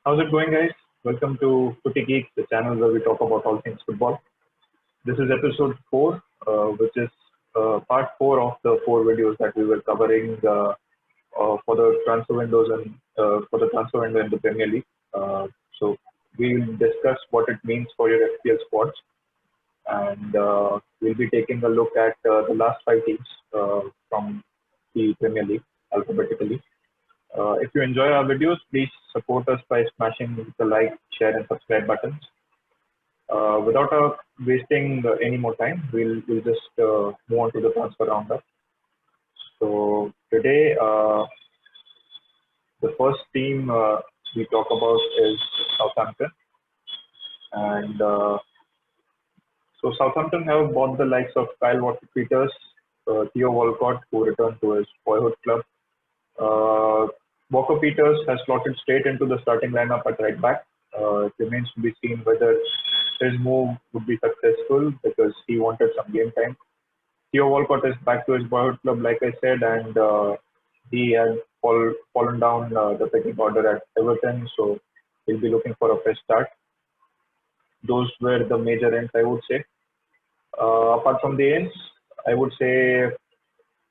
How's it going, guys? Welcome to Footy Geeks, the channel where we talk about all things football. This is episode 4, which is part 4 of the 4 videos that we were covering for the transfer windows and for the transfer window in the Premier League. So we'll discuss what it means for your FPL squads, and we'll be taking a look at the last 5 teams from the Premier League alphabetically. If you enjoy our videos, please support us by smashing the like, share, and subscribe buttons. Without wasting any more time, we'll just move on to the transfer roundup. So today, the first team we talk about is Southampton, and so Southampton have bought the likes of Kyle Walker-Peters, Theo Walcott, who returned to his boyhood club. Walker-Peters has slotted straight into the starting lineup at right back. It remains to be seen whether his move would be successful because he wanted some game time. Theo Walcott is back to his boyhood club, like I said, and he had fallen down the pecking order at Everton, so he'll be looking for a fresh start. Those were the major ends, I would say. Apart from the ends, I would say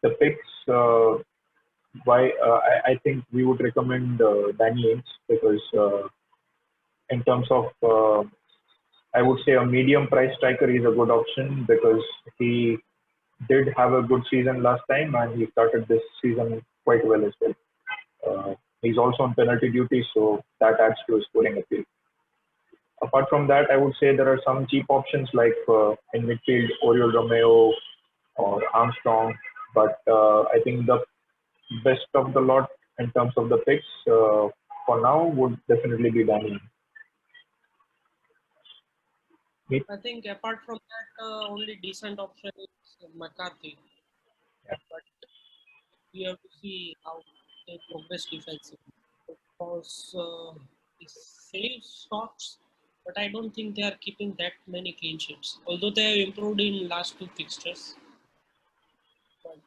the picks. I think we would recommend Danny Ings because in terms of I would say a medium price striker is a good option because he did have a good season last time and he started this season quite well as well. He's also on penalty duty, so that adds to his scoring appeal. Apart from that, I would say there are some cheap options like in midfield, Oriol Romeo or Armstrong, but I think the best of the lot in terms of the picks for now would definitely be Danny. I think apart from that, only decent option is McCarthy. Yeah. But we have to see how they progress defensively. Because he saves shots, but I don't think they are keeping that many clean sheets. Although they have improved in last 2 fixtures, but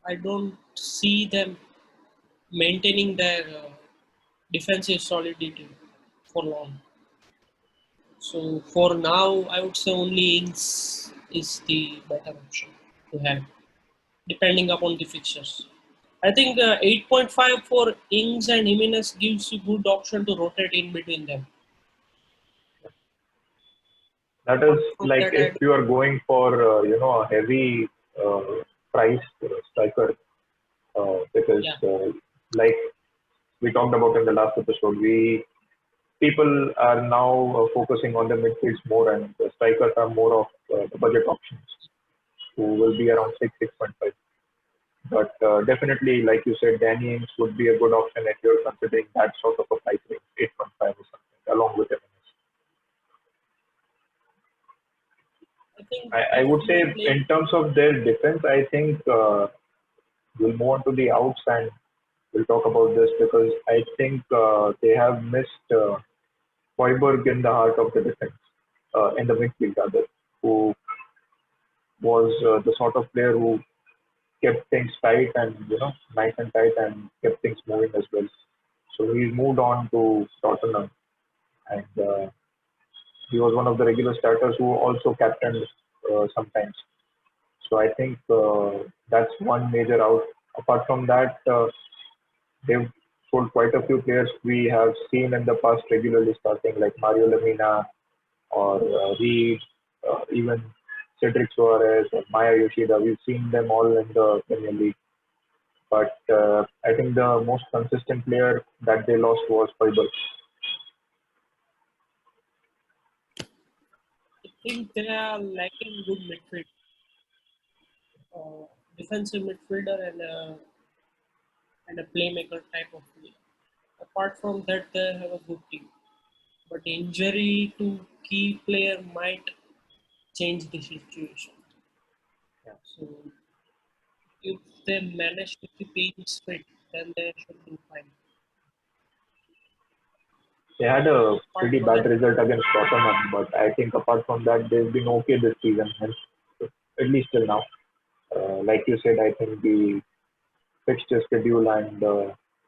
I don't see them maintaining their defensive solidity for long. So for now, I would say only Ings is the better option to have, depending upon the fixtures. I think 8.5 for Ings and Jimenez gives you good option to rotate in between them. That is From like that, if you are going for a heavy price striker because like we talked about in the last episode, people are now focusing on the midfields more, and the strikers are more of the budget options, who will be around 6.5. But definitely, like you said, Danny Ings would be a good option if you're considering that sort of a price range, 8.5 or something, along with Jimenez. I would say in terms of their defense, I think we'll move on to the outs and we'll talk about this because I think they have missed Hoiberg in the heart of the defense, in the midfield rather, who was the sort of player who kept things tight and nice and tight and kept things moving as well. So he's moved on to Tottenham, and he was one of the regular starters who also captained sometimes. So I think that's one major out. Apart from that, they've sold quite a few players we have seen in the past regularly starting, like Mario Lemina or Reed, even Cedric Soares or Maya Yoshida. We've seen them all in the Premier League. But I think the most consistent player that they lost was Hoiberg. I think they are lacking good midfield, defensive midfielder and a playmaker type of player. Apart from that, they have a good team. But injury to key player might change the situation. Yeah. So if they manage to keep Ings fit, then they should do fine. They had a pretty bad result against Tottenham, but I think apart from that, they've been okay this season, at least till now. Like you said, I think the fixture schedule and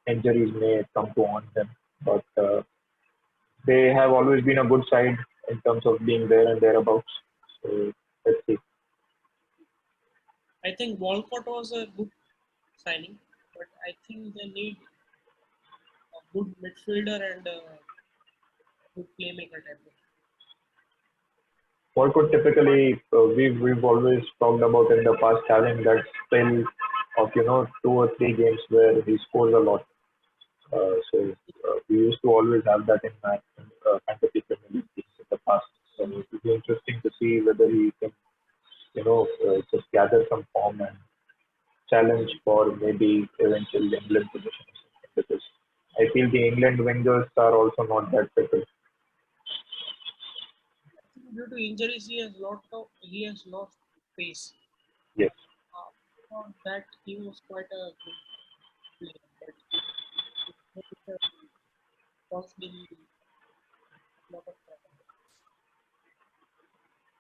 injuries may come to haunt them, but they have always been a good side in terms of being there and thereabouts. So let's see. I think Walcott was a good signing, but I think they need a good midfielder and a good playmaker type of. Walcott typically, we've always talked about in the past having that spell of 2 or 3 games where he scores a lot. So we used to always have that in my fantasy Premier League teams in the past. So it will be interesting to see whether he can just gather some form and challenge for maybe eventual England position or something, because I feel the England wingers are also not that fickle. I think due to injuries, he has lost pace. Yes. For that, he was quite a good player, but it caused him a lot of problems.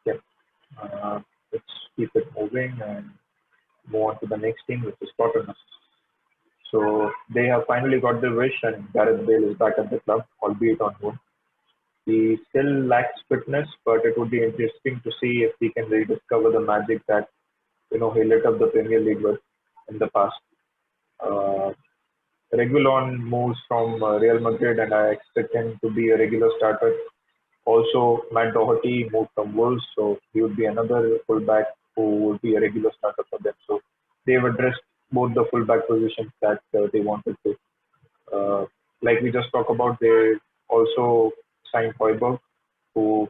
Yeah. Let's keep it moving and move on to the next team, which is Tottenham. So they have finally got their wish, and Gareth Bale is back at the club, albeit on loan. He still lacks fitness, but it would be interesting to see if he can rediscover the magic that he lit up the Premier League with in the past. Uh, Regulon moves from Real Madrid, and I expect him to be a regular starter. Also, Matt Doherty moved from Wolves, so he would be another fullback who would be a regular starter for them. So they've addressed both the fullback positions that they wanted to. Uh, like we just talked about, they also signed Hoiberg, who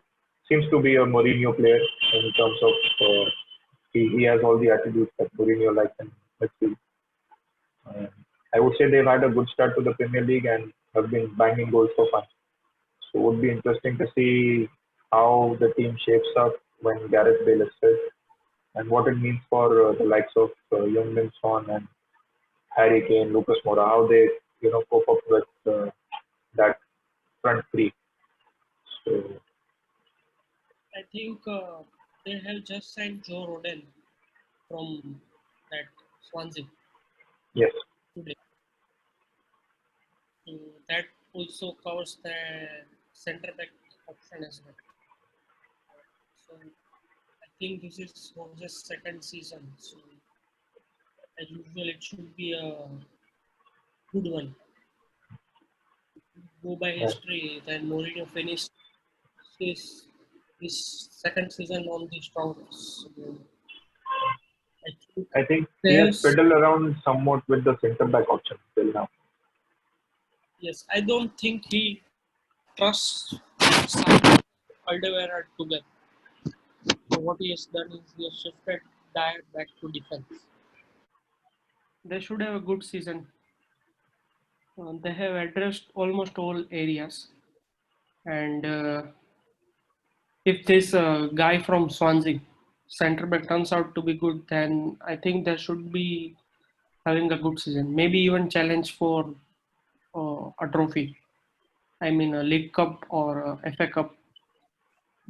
seems to be a Mourinho player in terms of he has all the attributes that Mourinho likes in midfield. Uh, I would say they've had a good start to the Premier League and have been banging goals for fun. So it would be interesting to see how the team shapes up when Gareth Bale is fit, and what it means for the likes of Young Son and Harry Kane, Lucas Moura, how they cope up with that front three. So I think they have just signed Joe Rodell from that Swansea yes, today. So that also covers the centre back option as well. So I think this is Jose's second season. So as usual, it should be a good one. Go by uh, history, then Mourinho finished his his second season on the strongest. So I think I think he has there's fiddled around somewhat with the centre back option till now. yes, I don't think he trusts Simon Alderweireld together. So what he has done is he has shifted Dyer back to defense. They should have a good season. They have addressed almost all areas, and if this guy from Swansea centre back turns out to be good, then I think they should be having a good season. Maybe even challenge for a trophy. I mean, a League Cup or a FA Cup,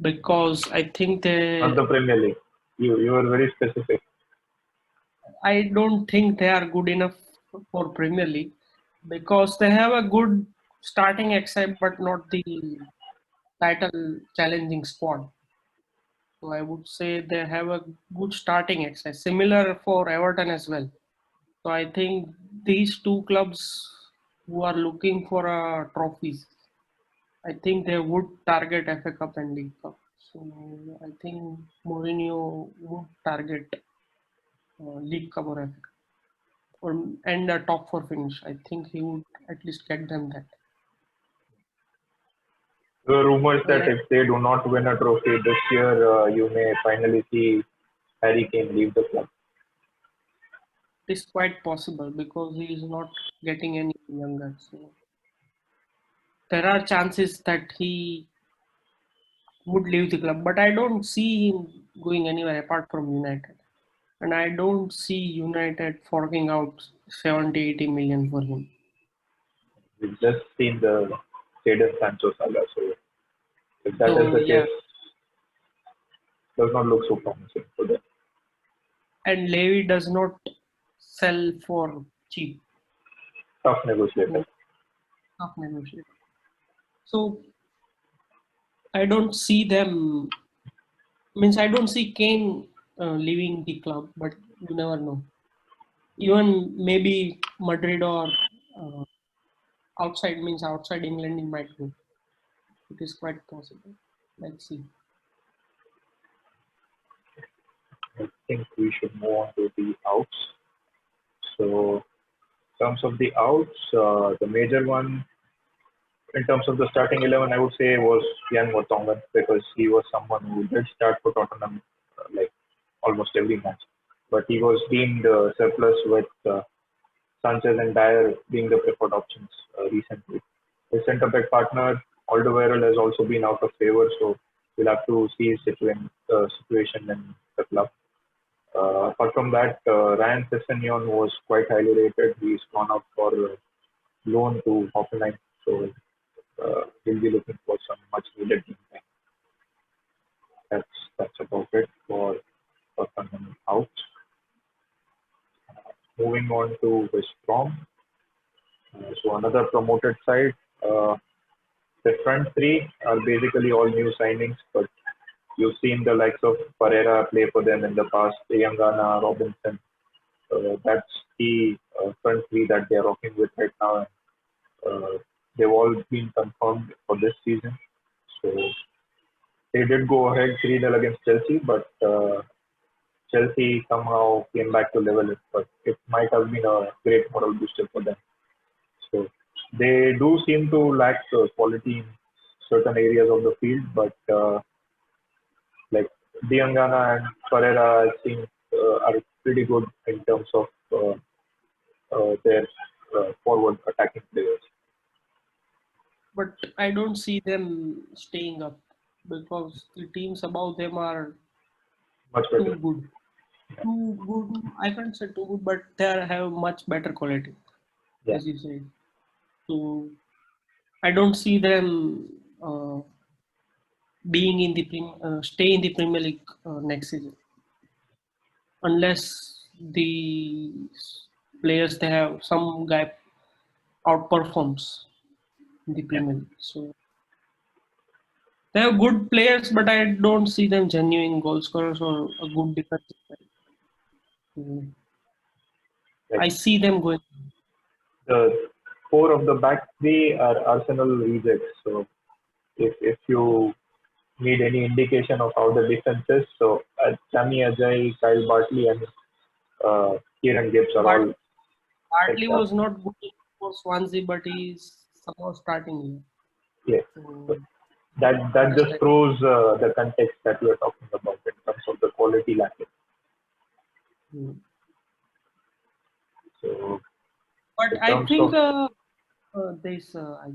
because I think Not they. the Premier League. You were very specific. I don't think they are good enough for Premier League because they have a good starting XI, but not the title challenging squad. So I would say they have a good starting XI, similar for Everton as well. So I think these two clubs who are looking for trophies, I think they would target FA Cup and League Cup. So I think Mourinho would target League Cup or FA Cup, or and a top four finish. I think he would at least get them that. There were rumors Well, that if they do not win a trophy this year, you may finally see Harry Kane leave the club. it is quite possible because he is not getting any younger. So there are chances that he would leave the club, but I don't see him going anywhere apart from United. And I don't see United forking out 70, 80 million for him. We've just seen the Jadon Sancho saga, so if that is So the yeah, case, does not look so promising for them. and Levy does not sell for cheap. Tough negotiator. So tough negotiation. So I don't see them. Means I don't see Kane leaving the club, but you never know. Even maybe Madrid or uh, outside means outside England, he might go. It is quite possible. Let's see. I think we should move on to the outs. So, in terms of the outs, the major one in terms of the starting 11, I would say was Jan Vertonghen because he was someone who did start for Tottenham like almost every match. But he was deemed surplus with Sanchez and Dyer being the preferred options recently. His centre back partner, Alderweireld, has also been out of favour, so we'll have to see his situation in the club. Apart from that, Ryan Sessegnon was quite highly rated. He's gone out for loan to Hoffenheim, so we'll be looking for some much needed game time. That's about it for Tottenham out. Moving on to West Brom, so another promoted side. Uh, the front three are basically all new signings, but you've seen the likes of Pereira play for them in the past, Yangana, Robinson. That's the front three that they're rocking with right now. Uh, they've all been confirmed for this season. So they did go ahead 3-0 against Chelsea, but Chelsea somehow came back to level it. But it might have been a great moral booster for them. So they do seem to lack quality in certain areas of the field, but like Diangana and Pereira, I think are pretty good in terms of their forward attacking players. But I don't see them staying up because the teams above them are Much too better. good. Too good. I can't say too good, but they have much better quality, Yeah. as you said. So I don't see them being in the stay in the Premier League next season unless the players they have some guy outperforms in the Yeah. Premier League. So they have good players, but I don't see them genuine goal scorers or a good defensive side. So Like I see them going. the four of the back three are Arsenal rejects. So if you need any indication of how the defense is, so Sami Ajay, Kyle Bartley, and Kieran Gibbs are But all Hartley extra. was not good for Swansea, but he's somehow starting here. Yeah. So That just understand. proves the context that we are talking about in terms of the quality lacking. Hmm. So But in I terms think of this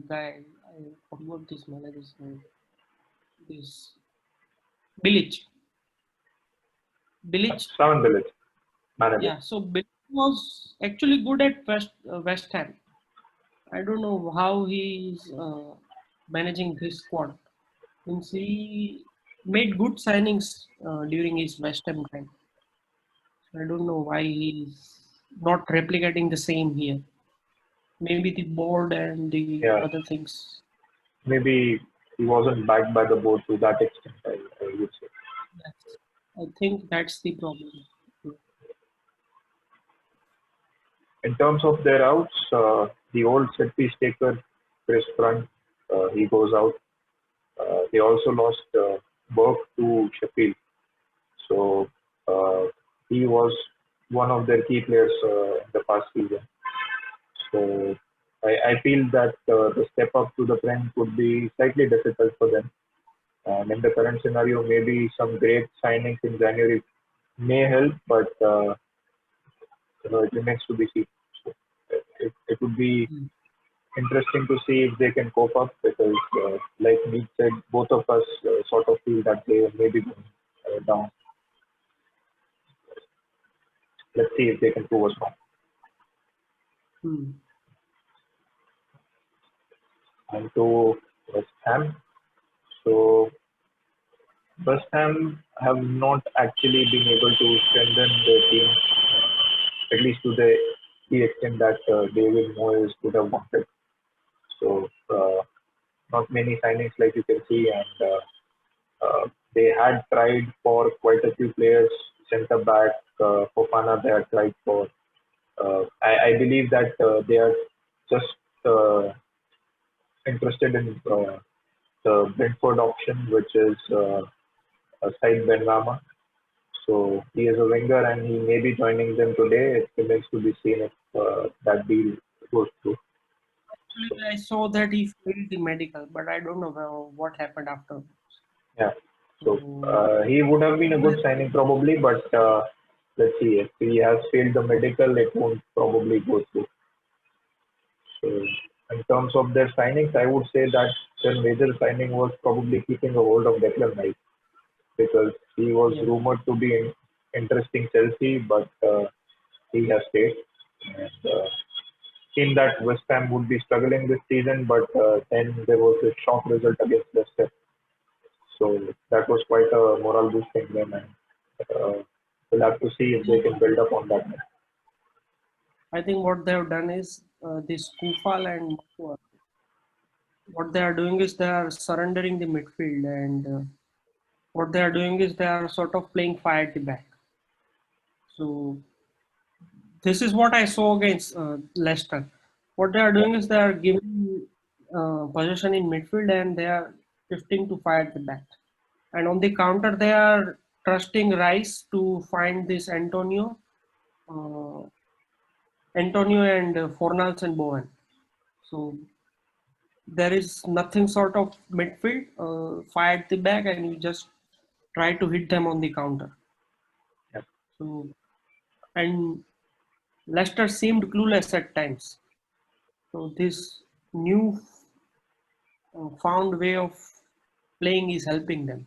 guy, I forgot this manager's name. This Bilic. Bilic. Seven Village manager, Yeah, so Bilic was actually good at West Ham. I don't know how he's managing this squad. Since he made good signings during his West Ham time. So I don't know why he's not replicating the same here. Maybe the board and the yeah, other things. maybe he wasn't backed by the board to that extent. I would say. Yes. I think that's the problem. In terms of their outs, the old set piece taker Chris Front, he goes out. They also lost Burke to Sheffield, so uh, he was one of their key players in the past season. So I feel that the step up to the Prem could be slightly difficult for them. And in the current scenario, maybe some great signings in January may help, but it remains to be seen. So it would be Mm. interesting to see if they can cope up because, like Meet said, both of us sort of feel that they may be going down. Let's see if they can prove us wrong. Hmm. And to West Ham. So West Ham have not actually been able to strengthen their team, at least to the extent that David Moyes would have wanted. So not many signings like you can see, and they had tried for quite a few players. Centre back, Fofana, they had tried for. I believe that they are just interested in the Brentford option, which is Said Benrahma. So he is a winger and he may be joining them today. It remains to be seen if that deal goes through. Actually, I saw that he failed the medical, but I don't know what happened after. Yeah. So So, he would have been a good signing probably, but let's see. If he has failed the medical, it won't probably go through. So in terms of their signings, I would say that their major signing was probably keeping a hold of Declan Rice because he was yeah, rumored to be interesting Chelsea, but he has stayed. And, seemed that West Ham would be struggling this season, but then there was a shock result against Leicester. So that was quite a moral boosting them, and we'll have to see if they can build up on that. I think what they have done is this Kufal and Matua, what they are doing is they are surrendering the midfield, and what they are doing is they are sort of playing fire at the back. So this is what I saw against Leicester. What they are Yeah, doing is they are giving possession in midfield and they are shifting to fire at the back. And on the counter, they are trusting Rice to find this uh, Antonio and Fornals and Bowen. So there is nothing sort of midfield, fire at the back, and you just try to hit them on the counter. yeah. So and Leicester seemed clueless at times. So this new found way of playing is helping them.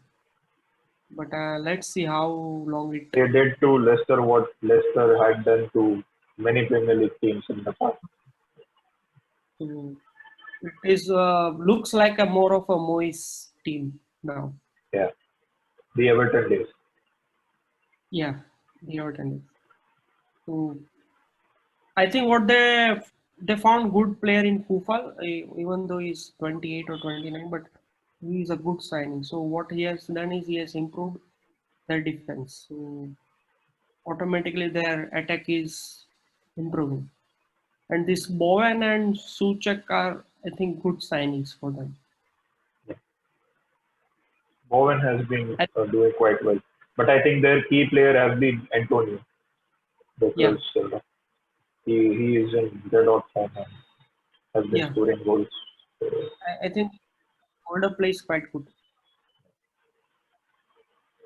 But let's see how long it. They did to Leicester what Leicester had done to many Premier League teams in the past. So it is looks like a more of a Moise team now. Yeah, the Everton days. Yeah, the Everton. So I think what they found good player in Kufal, even though he's 28 or 29, but he is a good signing. So what he has done is he has improved their defense. So automatically their attack is improving. And this Bowen and Suchak are, I think, good signings for them. Yeah. Bowen has been I, doing quite well, but I think their key player has been Antonio yeah, because he is in red hot form and has been yeah. scoring goals. So I think older plays quite good.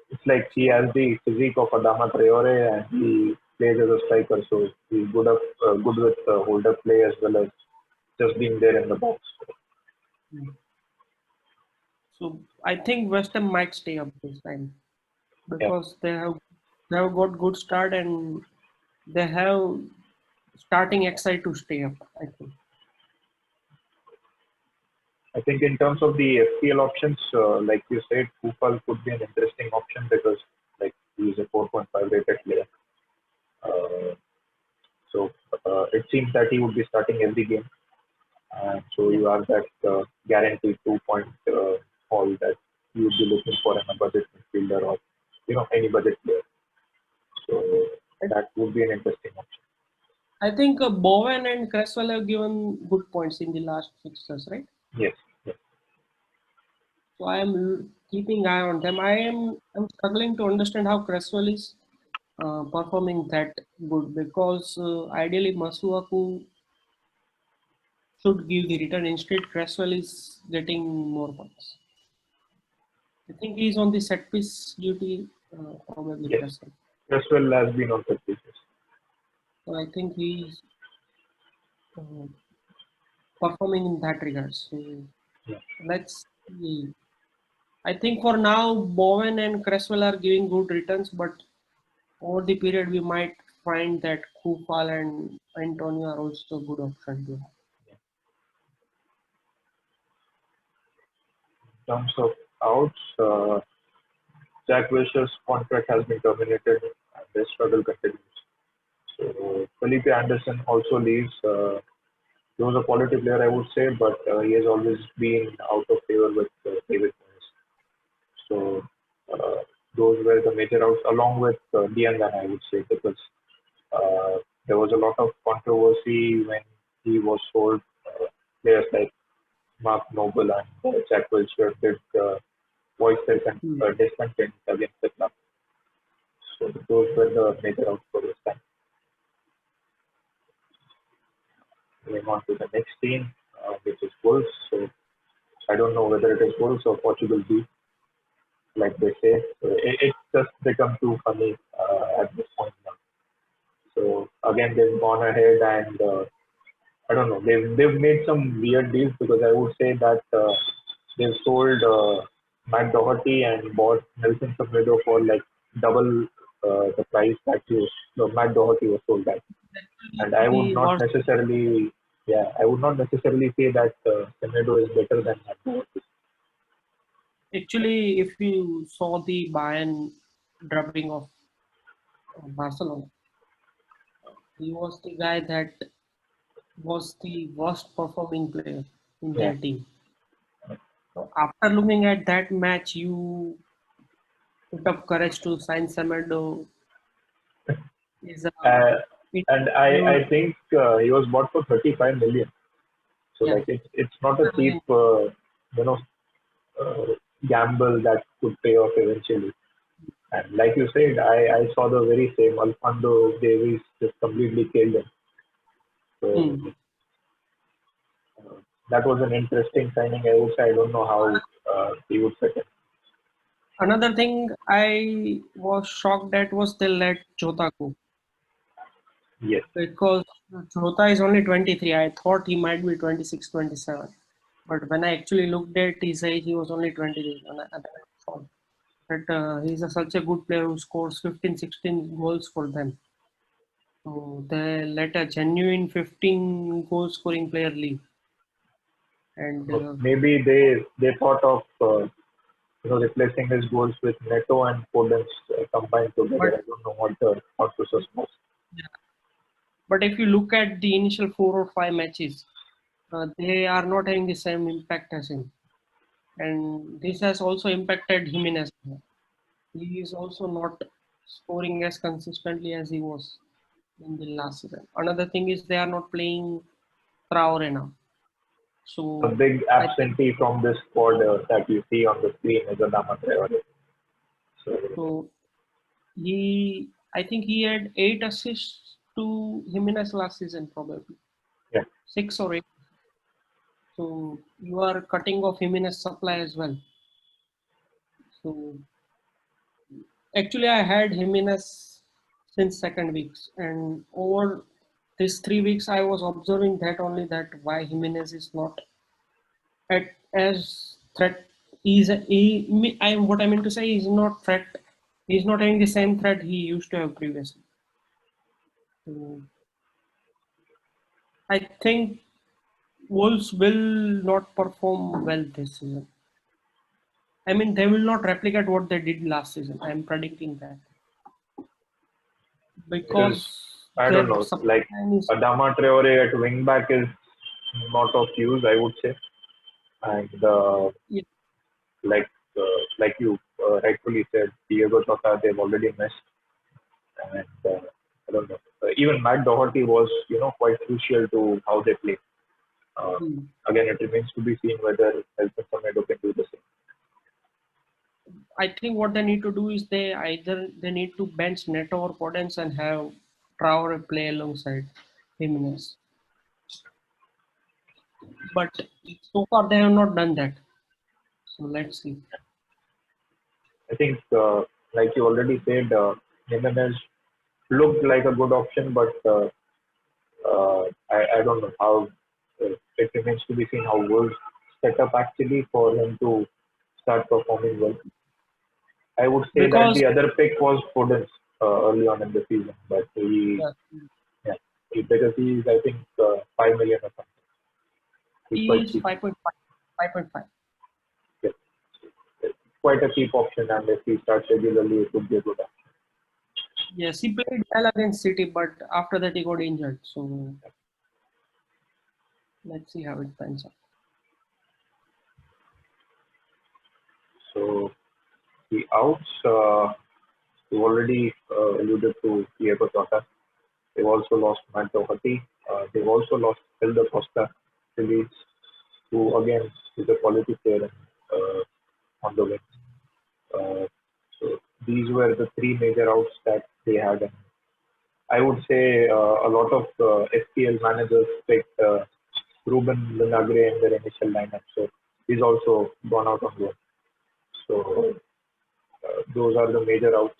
it's like he has the physique of Adama Traore and he plays as a striker, so he's good with hold up play as well as just being there in the box. Mm. So I think West Ham might stay up this time Yeah, because they have got good start and they have starting excited to stay up. I think. I think in terms of the FPL options, like you said, Kufal could be an interesting option because like he's a 4.5 rated player. Uh, so it seems that he would be starting every game. So Yeah. you have that guaranteed 2 point haul that you would be looking for in a budget midfielder or any budget player. So that would be an interesting option. I think Bowen and Cresswell have given good points in the last fixtures, right? Yes, yes, So I am keeping eye on them. I'm struggling to understand how Cresswell is performing that good because ideally Masuaku should give the return. Instead, Cresswell is getting more points. I think he's on the set piece duty, probably yes. Cresswell. Cresswell has been on the basis. So I think he's uh, performing in that regard. So Yeah. let's see. I think for now, Bowen and Cresswell are giving good returns, but over the period, we might find that Kufal and Antonio are also a good option to have. In terms of outs, Jack Wilshere's contract has been terminated and their struggle continues. So Felipe Anderson also leaves. He was a quality player, I would say, but he has always been out of favor with David Moyes. So uh, those were the major outs, along with Diangan, I would say, because there was a lot of controversy when he was sold. Players like Mark Noble and Jack Wilshere did voice their Hmm. discontent against the club. So those were the major outs for this time. Moving on to the next team, which is Wolves. So I don't know whether it is Wolves or Portugal B, like they say. So it's just become too funny at this point now. So again, they've gone ahead and I don't know. They've made some weird deals because I would say that they've sold Matt Doherty and bought Nelson Semedo for like double the price that Matt Doherty was sold at. And I would He not was necessarily, yeah, I would not necessarily say that Semedo is better than Matt Doherty. actually, if you saw the Bayern drubbing of Barcelona, he was the guy that was the worst performing player in Yeah. their team. So after looking at that match, you put up courage to sign Semedo. Is Uh, it and you? I think he was bought for 35 million. So Yeah, like it's not a 35 cheap million. you know uh, gamble that could pay off eventually. And like you said, I saw the very same Alfonso Davies just completely killed him. So Hmm. that was an interesting signing. I would say I don't know how he would fit in. Another thing I was shocked at was they let Jota go Yes, because Jota is only 23. I thought he might be 26, 27. But when I actually looked at his age, he was only 23. And I was shocked that he's such a good player who scores 15, 16 goals for them. So they let a genuine 15 goal scoring player leave. And maybe they thought of replacing his goals with Neto and Foden's combined together. but I don't know what the thought process was. but if you look at the initial 4 or 5 matches, they are not having the same impact as him. And this has also impacted Jimenez. He is also not scoring as consistently as he was in the last season. Another thing is they are not playing Traore now. The So big I think absentee from this squad that you see on the screen is Adama Traore. So so. I think he had 8 assists to Jimenez last season, probably yeah, 6 or 8. So you are cutting off Jimenez supply as well. So actually, I had Jimenez since second weeks, and over these 3 weeks, I was observing that only that why Jimenez is not at as threat. What I mean to say is not threat. He's not having the same threat he used to have previously. So I think Wolves will not perform well this season. I mean, they will not replicate what they did last season. I'm predicting that because because I don't their know, supply like line is Adama Traore at wing back is not of use, I would say, and yeah, like like you rightfully said, Diego Jota they've already missed, and I don't know. Even Matt Doherty was quite crucial to how they play. Uh, hmm. Again, it remains to be seen whether Elton Semedo can do the same. I think what they need to do is they need to bench Neto or Podence and have Traore play alongside Jimenez. But so far they have not done that. So let's see. I think, like you already said, Jimenez looked like a good option, but I don't know how it remains to be seen how Wolves set up actually for him to start performing well. I would say that Because the other pick was Foden early on in the season, but yeah, yeah, because he's I think 5 million or something. He's he quite is cheap. 5.5. 5.5. Yeah, it's quite a cheap option, and if he starts regularly, it would be a good option. Yes, he played well against City, but after that he got injured. So Let's see how it pans out. So the outs, you already alluded to Diego Tota. They've also lost Matt Doherty. They've also lost Hilda Costa, Phillies, who again is a quality player on the wing. Uh, so these were the three major outs that they had. And I would say a lot of FPL managers picked Ruben Vinagre in their initial lineup. So he's also gone out on loan. So those are the major outs.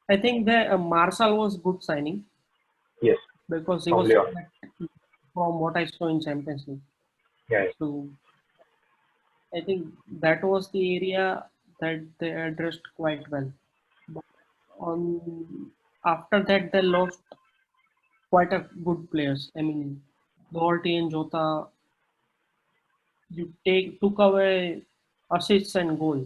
I think the Marshall was good signing Yes, because he from was Leon. from what I saw in Champions League. Yeah, So I think that was the area that they addressed quite well. But on after that, they lost quite a good players. I mean, Doherty and Jota, you took away assists and goal.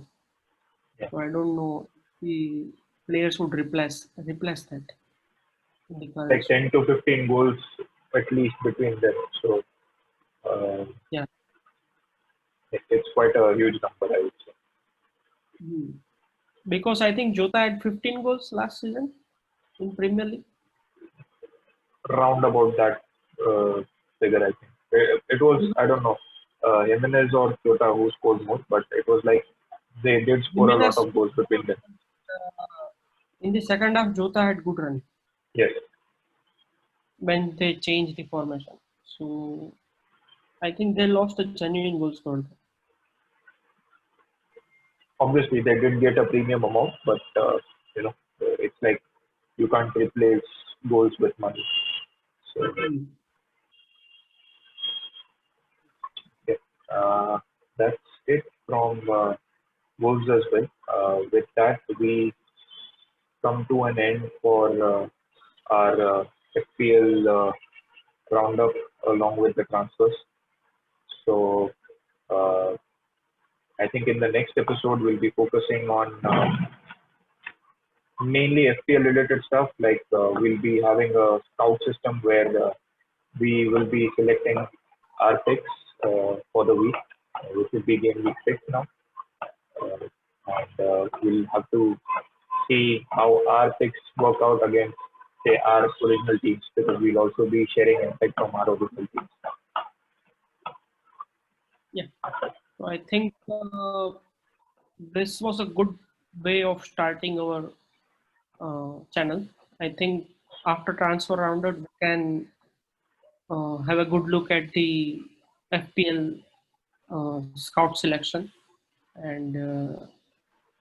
yeah. So I don't know if the players would replace that in the current Like squad. 10 to 15 goals at least between them. So uh, Yeah. it's quite a huge number, I would say. Hmm. Because I think Jota had 15 goals last season in Premier League. Round about that figure, I think. It was, I don't know, Jimenez or Jota who scored more, but it was like they did score a lot Jimenez, of goals between them. in the second half, Jota had good run Yes, when they changed the formation. So I think they lost a genuine goal scorer. obviously they did get a premium amount, but you know, it's like you can't replace goals with money. So Hmm. yeah, that's it from Wolves as well. With that, we come to an end for our FPL roundup along with the transfers. So uh, I think in the next episode we'll be focusing on mainly FPL related stuff. Like we'll be having a scout system where we will be selecting our picks for the week, which will be game week 6 now. And we'll have to see how our picks work out against, say, our original teams, because we'll also be sharing insight from our original teams. Yeah. So I think this was a good way of starting our channel. I think after transfer rounded, we can have a good look at the FPL scout selection, and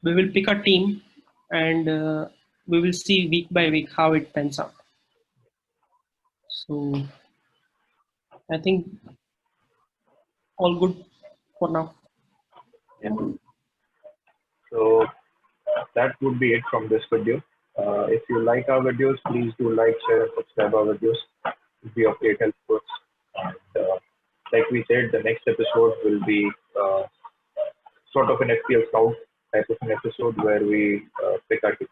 we will pick a team, and we will see week by week how it pans out. So I think all good for now. Yeah. So that would be it from this video. If you like our videos, please do like, share, and subscribe our videos. It will be of great help to us. And like we said, the next episode will be sort of an FPL scout type of an episode where we pick our team.